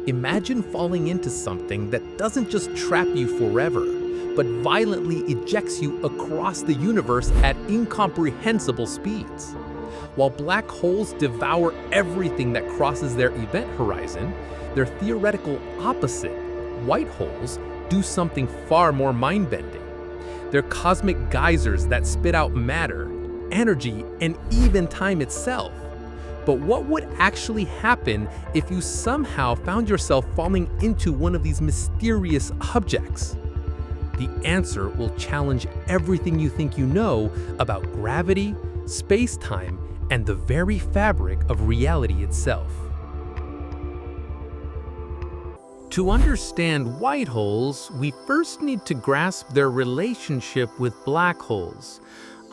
Imagine falling into something that doesn't just trap you forever, but violently ejects you across the universe at incomprehensible speeds. While black holes devour everything that crosses their event horizon, their theoretical opposite, white holes, do something far more mind-bending. They're cosmic geysers that spit out matter, energy, and even time itself. But what would actually happen if you somehow found yourself falling into one of these mysterious objects? The answer will challenge everything you think you know about gravity, space-time, and the very fabric of reality itself. To understand white holes, we first need to grasp their relationship with black holes.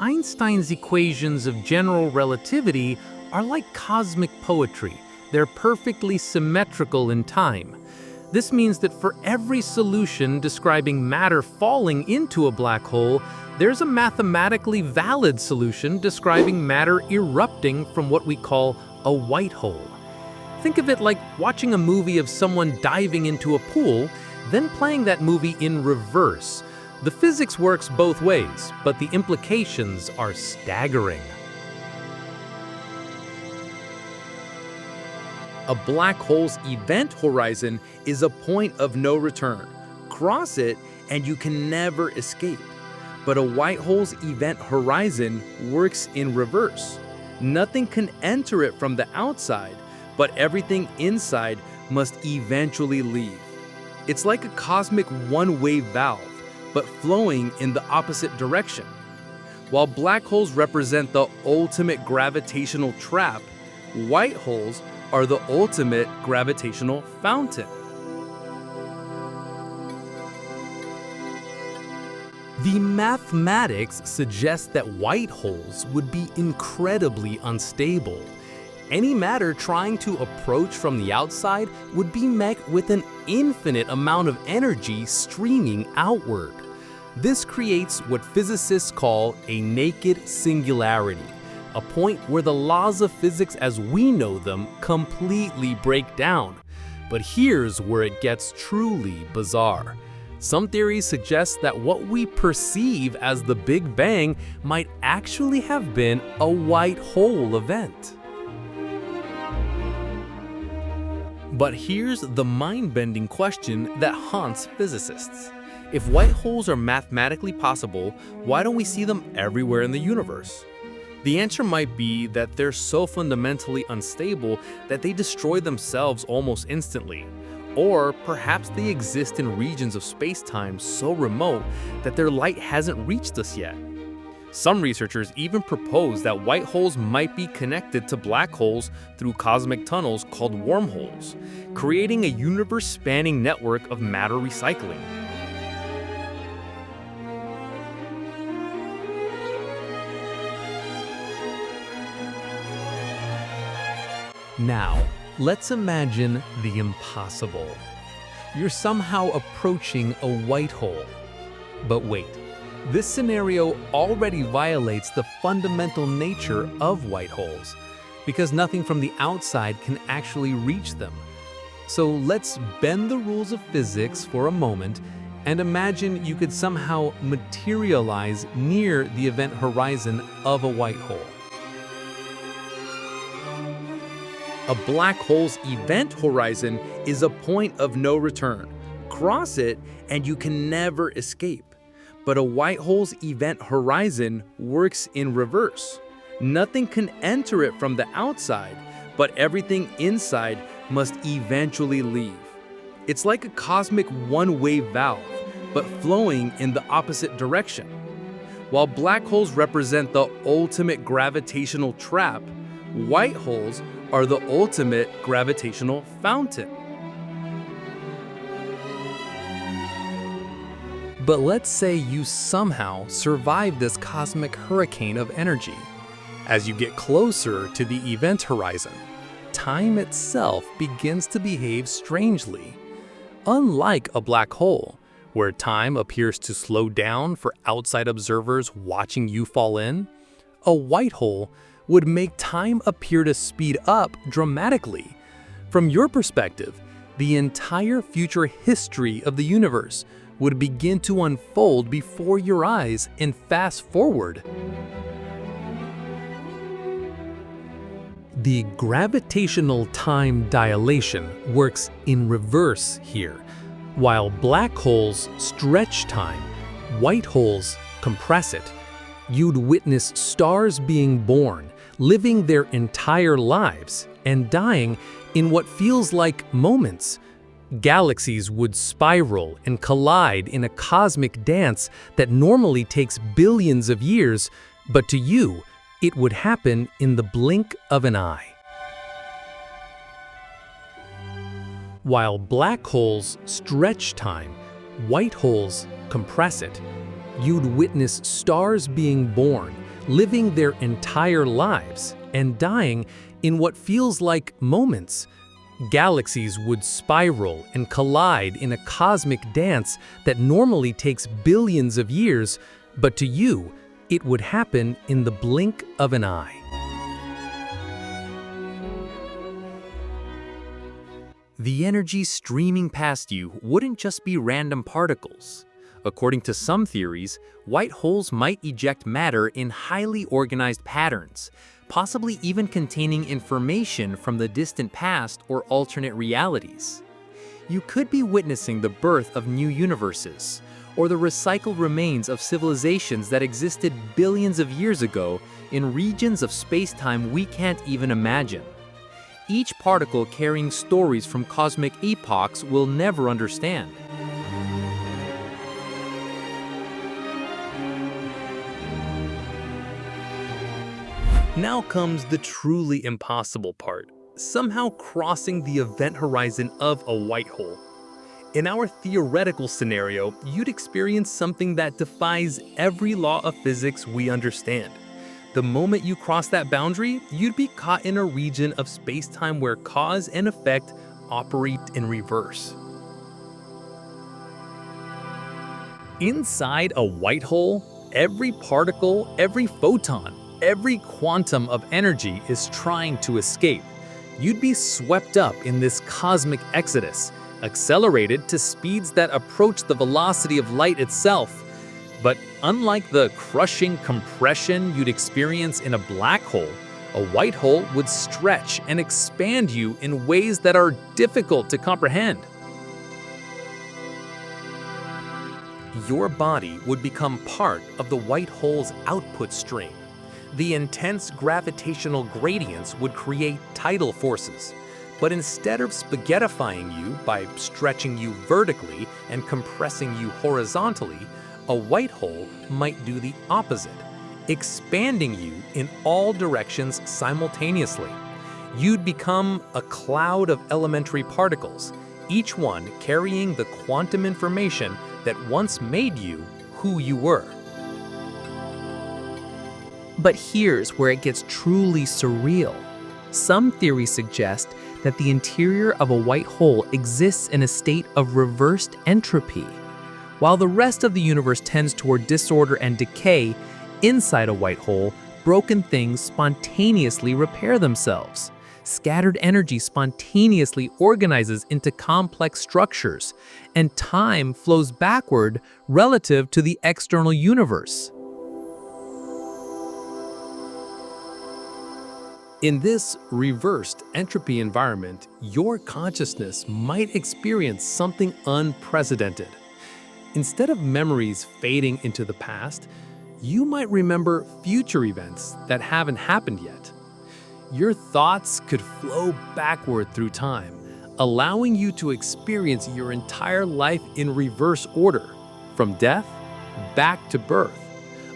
Einstein's equations of general relativity are like cosmic poetry. They're perfectly symmetrical in time. This means that for every solution describing matter falling into a black hole, there's a mathematically valid solution describing matter erupting from what we call a white hole. Think of it like watching a movie of someone diving into a pool, then playing that movie in reverse. The physics works both ways, but the implications are staggering. A black hole's event horizon is a point of no return. Cross it, and you can never escape. But a white hole's event horizon works in reverse. Nothing can enter it from the outside, but everything inside must eventually leave. It's like a cosmic one-way valve, but flowing in the opposite direction. While black holes represent the ultimate gravitational trap, white holes are the ultimate gravitational fountain. The mathematics suggests that white holes would be incredibly unstable. Any matter trying to approach from the outside would be met with an infinite amount of energy streaming outward. This creates what physicists call a naked singularity, a point where the laws of physics as we know them completely break down. But here's where it gets truly bizarre. Some theories suggest that what we perceive as the Big Bang might actually have been a white hole event. But here's the mind-bending question that haunts physicists. If white holes are mathematically possible, why don't we see them everywhere in the universe? The answer might be that they're so fundamentally unstable that they destroy themselves almost instantly. Or perhaps they exist in regions of space-time so remote that their light hasn't reached us yet. Some researchers even propose that white holes might be connected to black holes through cosmic tunnels called wormholes, creating a universe-spanning network of matter recycling. Now, let's imagine the impossible. You're somehow approaching a white hole. But wait, this scenario already violates the fundamental nature of white holes, because nothing from the outside can actually reach them. So let's bend the rules of physics for a moment and imagine you could somehow materialize near the event horizon of a white hole. A black hole's event horizon is a point of no return. Cross it, and you can never escape. But a white hole's event horizon works in reverse. Nothing can enter it from the outside, but everything inside must eventually leave. It's like a cosmic one-way valve, but flowing in the opposite direction. While black holes represent the ultimate gravitational trap, white holes are the ultimate gravitational fountain. But let's say you somehow survive this cosmic hurricane of energy. As you get closer to the event horizon, time itself begins to behave strangely. Unlike a black hole, where time appears to slow down for outside observers watching you fall in, a white hole would make time appear to speed up dramatically. From your perspective, The entire future history of the universe would begin to unfold before your eyes and fast forward. The gravitational time dilation works in reverse here. While black holes stretch time, white holes compress it. You'd witness stars being born, living their entire lives, and dying in what feels like moments. Galaxies would spiral and collide in a cosmic dance that normally takes billions of years, but to you, it would happen in the blink of an eye. While black holes stretch time, white holes compress it. You'd witness stars being born, living their entire lives, and dying in what feels like moments. Galaxies would spiral and collide in a cosmic dance that normally takes billions of years, but to you, it would happen in the blink of an eye. The energy streaming past you wouldn't just be random particles. According to some theories, white holes might eject matter in highly organized patterns, possibly even containing information from the distant past or alternate realities. You could be witnessing the birth of new universes, or the recycled remains of civilizations that existed billions of years ago in regions of space-time we can't even imagine. Each particle carrying stories from cosmic epochs we'll never understand. Now comes the truly impossible part, somehow crossing the event horizon of a white hole. In our theoretical scenario, you'd experience something that defies every law of physics we understand. The moment you cross that boundary, you'd be caught in a region of space-time where cause and effect operate in reverse. Inside a white hole, every particle, every photon, every quantum of energy is trying to escape. You'd be swept up in this cosmic exodus, accelerated to speeds that approach the velocity of light itself. But unlike the crushing compression you'd experience in a black hole, a white hole would stretch and expand you in ways that are difficult to comprehend. Your body would become part of the white hole's output stream. The intense gravitational gradients would create tidal forces. But instead of spaghettifying you by stretching you vertically and compressing you horizontally, a white hole might do the opposite, expanding you in all directions simultaneously. You'd become a cloud of elementary particles, each one carrying the quantum information that once made you who you were. But here's where it gets truly surreal. Some theories suggest that the interior of a white hole exists in a state of reversed entropy. While the rest of the universe tends toward disorder and decay, inside a white hole, broken things spontaneously repair themselves. Scattered energy spontaneously organizes into complex structures, and time flows backward relative to the external universe. In this reversed entropy environment, your consciousness might experience something unprecedented. Instead of memories fading into the past, you might remember future events that haven't happened yet. Your thoughts could flow backward through time, allowing you to experience your entire life in reverse order, from death back to birth,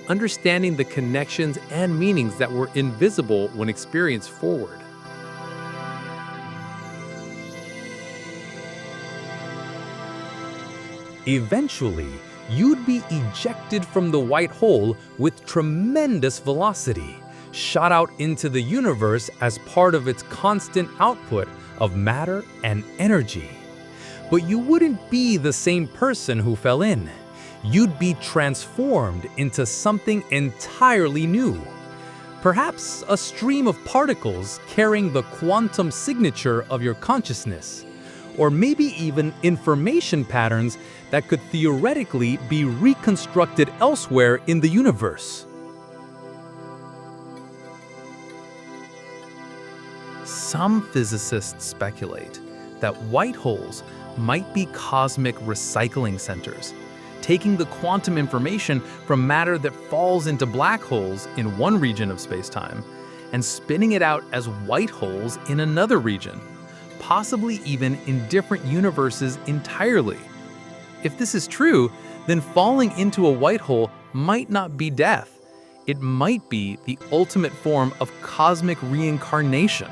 understanding the connections and meanings that were invisible when experienced forward. Eventually, you'd be ejected from the white hole with tremendous velocity, shot out into the universe as part of its constant output of matter and energy. But you wouldn't be the same person who fell in. You'd be transformed into something entirely new. Perhaps a stream of particles carrying the quantum signature of your consciousness, or maybe even information patterns that could theoretically be reconstructed elsewhere in the universe. Some physicists speculate that white holes might be cosmic recycling centers, taking the quantum information from matter that falls into black holes in one region of space-time and spinning it out as white holes in another region, possibly even in different universes entirely. If this is true, then falling into a white hole might not be death. It might be the ultimate form of cosmic reincarnation.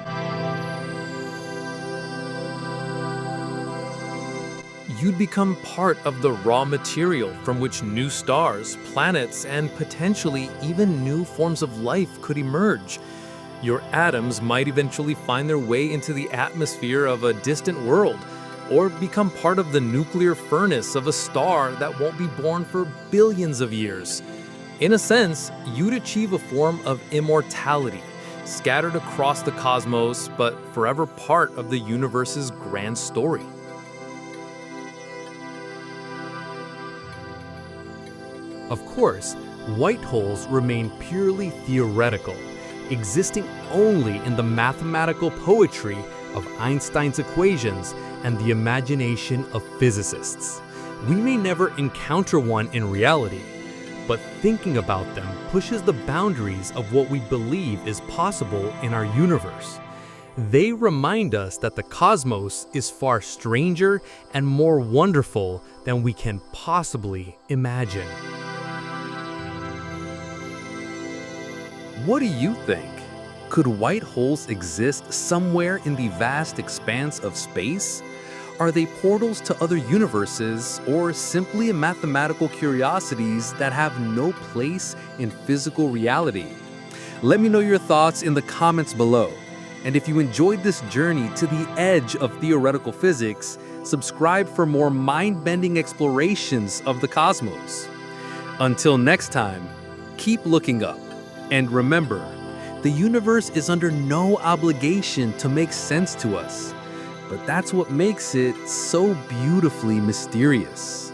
You'd become part of the raw material from which new stars, planets, and potentially even new forms of life could emerge. Your atoms might eventually find their way into the atmosphere of a distant world, or become part of the nuclear furnace of a star that won't be born for billions of years. In a sense, you'd achieve a form of immortality, scattered across the cosmos, but forever part of the universe's grand story. Of course, white holes remain purely theoretical, existing only in the mathematical poetry of Einstein's equations and the imagination of physicists. We may never encounter one in reality, but thinking about them pushes the boundaries of what we believe is possible in our universe. They remind us that the cosmos is far stranger and more wonderful than we can possibly imagine. What do you think? Could white holes exist somewhere in the vast expanse of space? Are they portals to other universes, or simply mathematical curiosities that have no place in physical reality? Let me know your thoughts in the comments below. And if you enjoyed this journey to the edge of theoretical physics, subscribe for more mind-bending explorations of the cosmos. Until next time, keep looking up. And remember, the universe is under no obligation to make sense to us, but that's what makes it so beautifully mysterious.